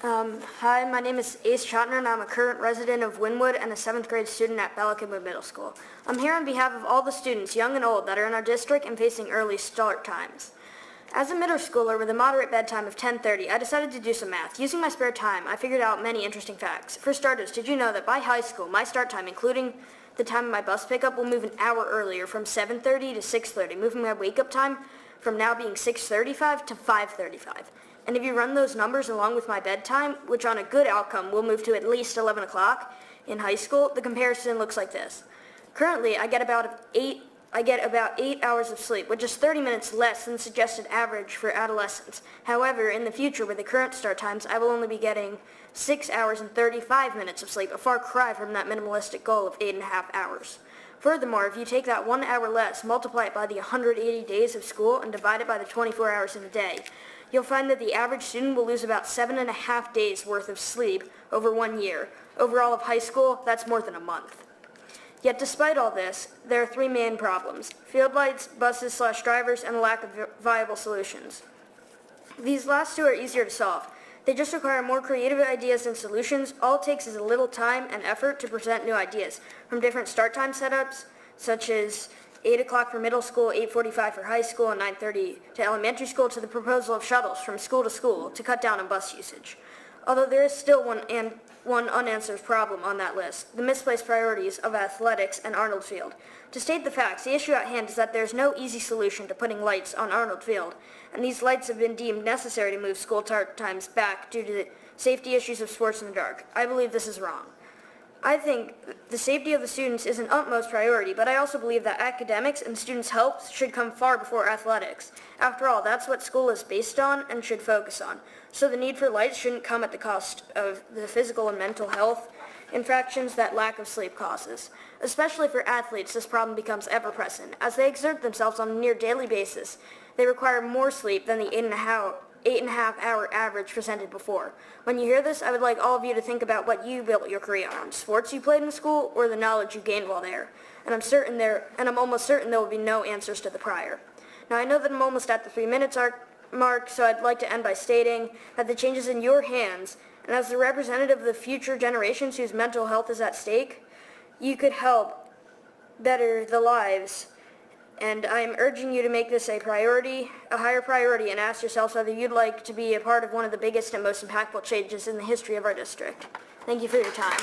Hi, my name is Ace Chotner, and I'm a current resident of Wynwood and a 7th grade student at Ballackinwood Middle School. I'm here on behalf of all the students, young and old, that are in our district and facing early start times. As a middle schooler with a moderate bedtime of 10:30, I decided to do some math. Using my spare time, I figured out many interesting facts. For starters, did you know that by high school, my start time, including the time of my bus pickup, will move an hour earlier from 7:30 to 6:30, moving my wake-up time from now being 6:35 to 5:35. And if you run those numbers along with my bedtime, which on a good outcome will move to at least 11 o'clock in high school, the comparison looks like this. Currently, I get about 8 hours of sleep, which is 30 minutes less than the suggested average for adolescents. However, in the future, with the current start times, I will only be getting 6 hours and 35 minutes of sleep, a far cry from that minimalistic goal of 8.5 hours. Furthermore, if you take that 1 hour less, multiply it by the 180 days of school, and divide it by the 24 hours in a day, you'll find that the average student will lose about 7.5 days worth of sleep over 1 year. Overall of high school, that's more than a month. Yet despite all this, there are 3 main problems: field lights, buses/drivers, and a lack of viable solutions. These last 2 are easier to solve. They just require more creative ideas and solutions. All it takes is a little time and effort to present new ideas, from different start time setups, such as 8 o'clock for middle school, 8:45 for high school, and 9:30 to elementary school, to the proposal of shuttles from school to school to cut down on bus usage. Although there is still one unanswered problem on that list: the misplaced priorities of athletics and Arnold Field. To state the facts, the issue at hand is that there is no easy solution to putting lights on Arnold Field, and these lights have been deemed necessary to move school start times back due to the safety issues of sports in the dark. I believe this is wrong. I think the safety of the students is an utmost priority, but I also believe that academics and students' health should come far before athletics. After all, that's what school is based on and should focus on. So the need for lights shouldn't come at the cost of the physical and mental health infractions that lack of sleep causes. Especially for athletes, this problem becomes ever-present. As they exert themselves on a near daily basis, they require more sleep than the 8.5 hour average presented before. When you hear this, I would like all of you to think about what you built your career on: sports you played in school or the knowledge you gained while there. And I'm almost certain there will be no answers to the prior. Now, I know that I'm almost at the 3 minutes mark, so I'd like to end by stating that the change is in your hands, and as the representative of the future generations whose mental health is at stake, you could help better the lives. And I'm urging you to make this a higher priority, and ask yourselves whether you'd like to be a part of one of the biggest and most impactful changes in the history of our district. Thank you for your time.